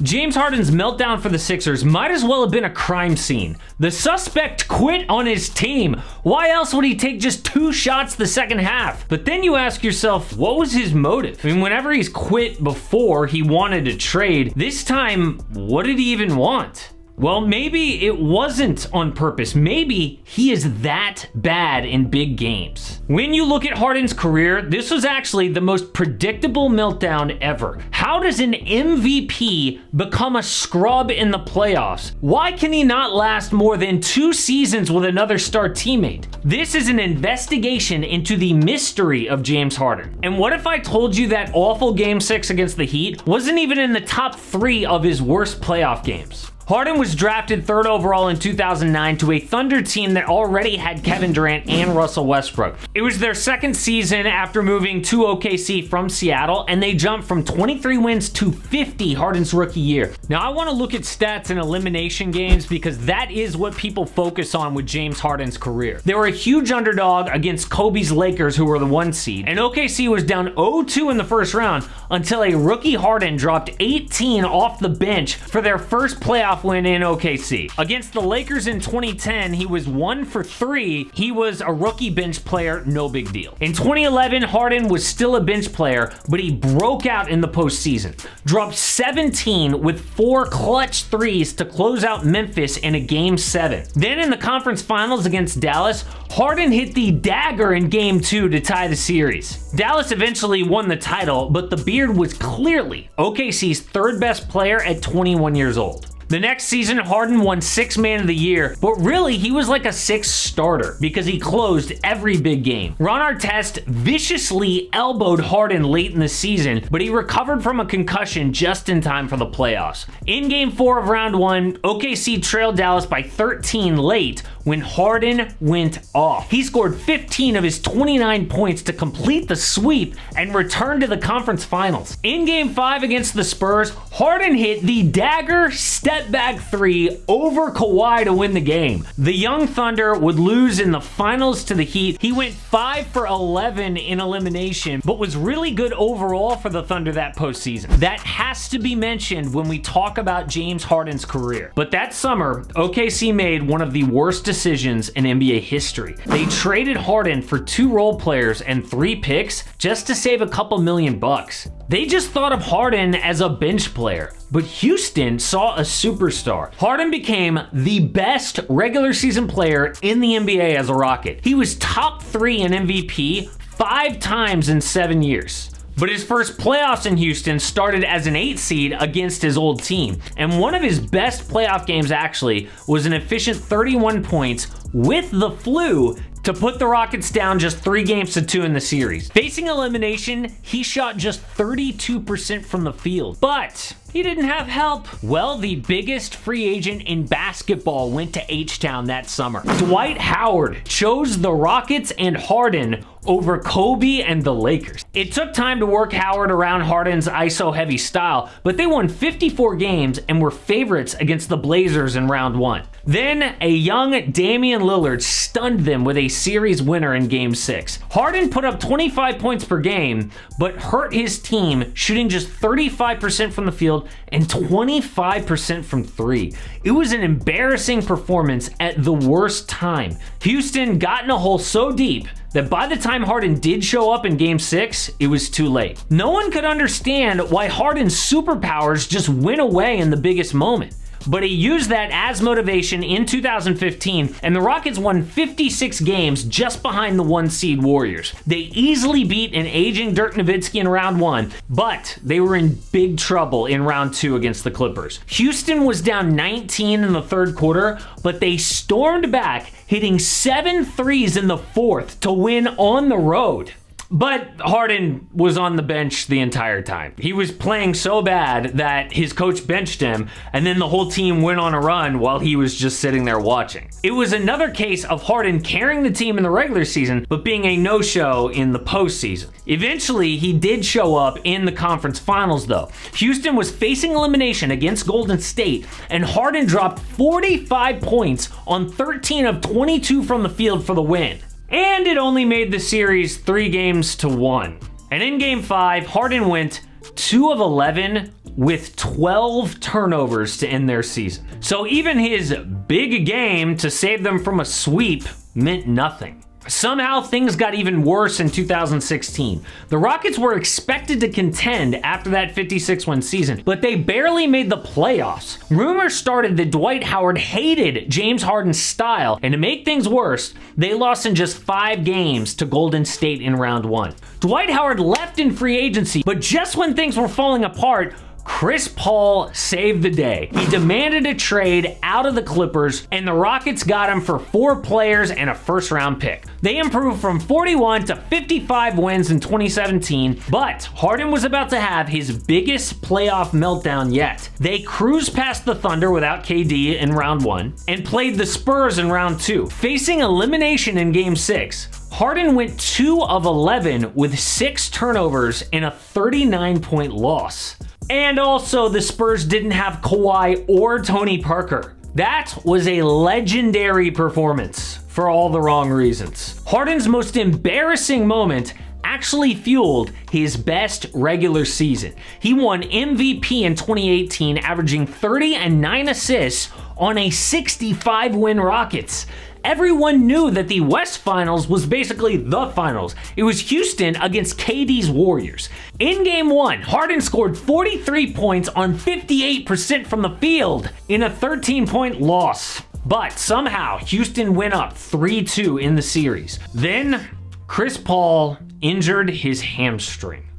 James Harden's meltdown for the Sixers might as well have been a crime scene. The suspect quit on his team. Why else would he take just 2 shots the second half? But then you ask yourself, what was his motive? I mean, whenever he's quit before, he wanted to trade. This time, what did he even want? Well, maybe it wasn't on purpose. Maybe he is that bad in big games. When you look at Harden's career, this was actually the most predictable meltdown ever. How does an MVP become a scrub in the playoffs? Why can he not last more than 2 seasons with another star teammate? This is an investigation into the mystery of James Harden. And what if I told you that awful Game 6 against the Heat wasn't even in the top 3 of his worst playoff games? Harden was drafted 3rd overall in 2009 to a Thunder team that already had Kevin Durant and Russell Westbrook. It was their 2nd season after moving to OKC from Seattle, and they jumped from 23 wins to 50 Harden's rookie year. Now, I want to look at stats in elimination games because that is what people focus on with James Harden's career. They were a huge underdog against Kobe's Lakers, who were the 1 seed, and OKC was down 0-2 in the first round until a rookie Harden dropped 18 off the bench for their first playoff win in OKC. Against the Lakers in 2010, he was 1 for 3. He was a rookie bench player, no big deal. In 2011, Harden was still a bench player, but he broke out in the postseason. Dropped 17 with 4 clutch threes to close out Memphis in a Game 7. Then in the conference finals against Dallas, Harden hit the dagger in Game 2 to tie the series. Dallas eventually won the title, but the Beard was clearly OKC's 3rd best player at 21 years old. The next season, Harden won 6th Man of the Year, but really, he was like a 6th starter because he closed every big game. Ron Artest viciously elbowed Harden late in the season, but he recovered from a concussion just in time for the playoffs. In Game 4 of Round 1, OKC trailed Dallas by 13 late when Harden went off. He scored 15 of his 29 points to complete the sweep and return to the conference finals. In Game 5 against the Spurs, Harden hit the dagger step-back 3 over Kawhi to win the game. The young Thunder would lose in the finals to the Heat. He went 5 for 11 in elimination, but was really good overall for the Thunder that postseason. That has to be mentioned when we talk about James Harden's career. But that summer, OKC made one of the worst decisions in NBA history. They traded Harden for 2 role players and 3 picks just to save a couple $1,000,000. They just thought of Harden as a bench player, but Houston saw a superstar. Harden became the best regular season player in the NBA as a Rocket. He was top 3 in MVP 5 times in 7 years. But his first playoffs in Houston started as an 8 seed against his old team. And one of his best playoff games actually was an efficient 31 points with the flu to put the Rockets down just 3 games to 2 in the series. Facing elimination, he shot just 32% from the field. But he didn't have help. Well, the biggest free agent in basketball went to H-Town that summer. Dwight Howard chose the Rockets and Harden over Kobe and the Lakers. It took time to work Howard around Harden's ISO-heavy style, but they won 54 games and were favorites against the Blazers in round 1. Then, a young Damian Lillard stunned them with a series winner in Game 6. Harden put up 25 points per game, but hurt his team, shooting just 35% from the field and 25% from 3. It was an embarrassing performance at the worst time. Houston got in a hole so deep that by the time Harden did show up in Game 6, it was too late. No one could understand why Harden's superpowers just went away in the biggest moment. But he used that as motivation in 2015, and the Rockets won 56 games just behind the 1 seed Warriors. They easily beat an aging Dirk Nowitzki in round 1, but they were in big trouble in round 2 against the Clippers. Houston was down 19 in the 3rd quarter, but they stormed back, hitting 7 threes in the 4th to win on the road. But Harden was on the bench the entire time. He was playing so bad that his coach benched him, and then the whole team went on a run while he was just sitting there watching. It was another case of Harden carrying the team in the regular season, but being a no-show in the postseason. Eventually, he did show up in the conference finals, though. Houston was facing elimination against Golden State, and Harden dropped 45 points on 13 of 22 from the field for the win. And it only made the series 3 games to 1. And in Game 5, Harden went 2 of 11 with 12 turnovers to end their season. So even his big game to save them from a sweep meant nothing. Somehow things got even worse in 2016. The Rockets were expected to contend after that 56-win season, but they barely made the playoffs. Rumors started that Dwight Howard hated James Harden's style, and to make things worse, they lost in just 5 games to Golden State in round 1. Dwight Howard left in free agency, but just when things were falling apart, Chris Paul saved the day. He demanded a trade out of the Clippers, and the Rockets got him for 4 players and a first-round pick. They improved from 41 to 55 wins in 2017, but Harden was about to have his biggest playoff meltdown yet. They cruised past the Thunder without KD in round 1 and played the Spurs in round 2. Facing elimination in game 6, Harden went 2 of 11 with 6 turnovers and a 39-point loss. And also, the Spurs didn't have Kawhi or Tony Parker. That was a legendary performance for all the wrong reasons. Harden's most embarrassing moment actually fueled his best regular season. He won MVP in 2018, averaging 30 and 9 assists on a 65-win Rockets. Everyone knew that the West Finals was basically the finals. It was Houston against KD's Warriors. In Game 1, Harden scored 43 points on 58% from the field in a 13-point loss. But somehow, Houston went up 3-2 in the series. Then, Chris Paul injured his hamstring.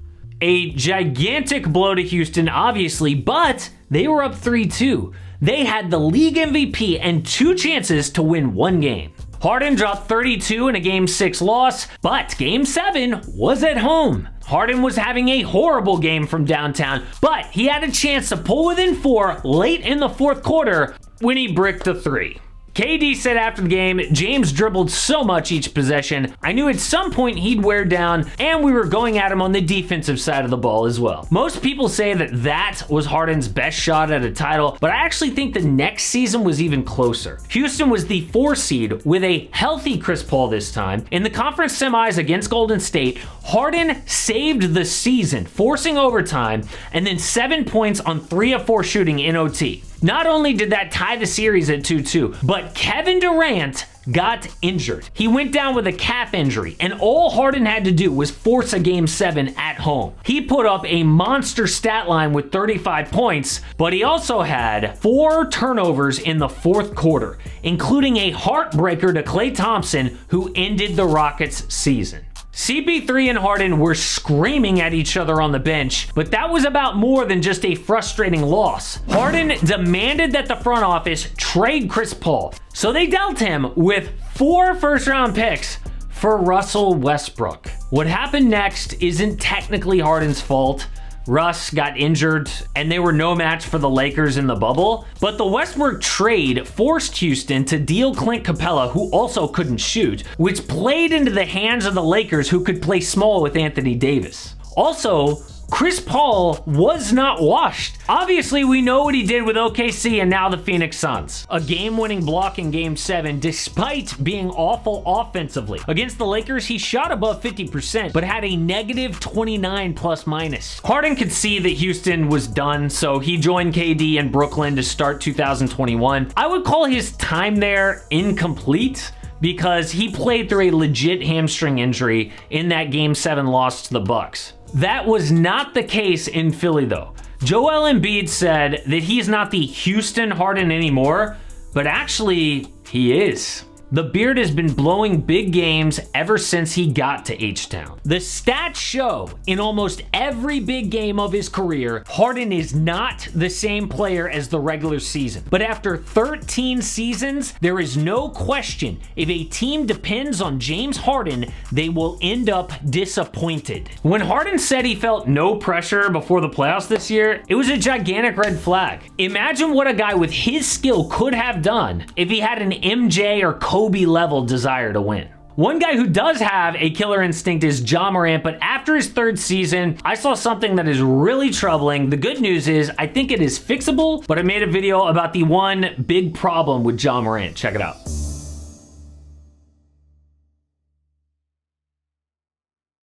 A gigantic blow to Houston, obviously, but they were up 3-2. They had the league MVP and 2 chances to win 1 game. Harden dropped 32 in a Game 6 loss, but Game 7 was at home. Harden was having a horrible game from downtown, but he had a chance to pull within 4 late in the 4th quarter when he bricked a 3. KD said after the game, James dribbled so much each possession, I knew at some point he'd wear down, and we were going at him on the defensive side of the ball as well. Most people say that that was Harden's best shot at a title, but I actually think the next season was even closer. Houston was the 4 seed with a healthy Chris Paul this time. In the conference semis against Golden State, Harden saved the season, forcing overtime, and then 7 points on 3 of 4 shooting in OT. Not only did that tie the series at 2-2, but Kevin Durant got injured. He went down with a calf injury, and all Harden had to do was force a Game 7 at home. He put up a monster stat line with 35 points, but he also had 4 turnovers in the 4th quarter, including a heartbreaker to Klay Thompson, who ended the Rockets' season. CP3 and Harden were screaming at each other on the bench, but that was about more than just a frustrating loss. Harden demanded that the front office trade Chris Paul, so they dealt him with 4 first-round picks for Russell Westbrook. What happened next isn't technically Harden's fault. Russ got injured, and they were no match for the Lakers in the bubble. But the Westbrook trade forced Houston to deal Clint Capella, who also couldn't shoot, which played into the hands of the Lakers, who could play small with Anthony Davis. Also, Chris Paul was not washed. Obviously, we know what he did with OKC and now the Phoenix Suns. A game-winning block in Game 7, despite being awful offensively. Against the Lakers, he shot above 50%, but had a negative 29 plus-minus. Harden could see that Houston was done, so he joined KD in Brooklyn to start 2021. I would call his time there incomplete, because he played through a legit hamstring injury in that Game 7 loss to the Bucks. That was not the case in Philly, though. Joel Embiid said that he's not the Houston Harden anymore, but actually, he is. The Beard has been blowing big games ever since he got to H-Town. The stats show in almost every big game of his career, Harden is not the same player as the regular season. But after 13 seasons, there is no question if a team depends on James Harden, they will end up disappointed. When Harden said he felt no pressure before the playoffs this year, it was a gigantic red flag. Imagine what a guy with his skill could have done if he had an MJ or Kobe level desire to win. One guy who does have a killer instinct is Ja Morant, but after his 3rd season, I saw something that is really troubling. The good news is I think it is fixable, but I made a video about the one big problem with Ja Morant. Check it out.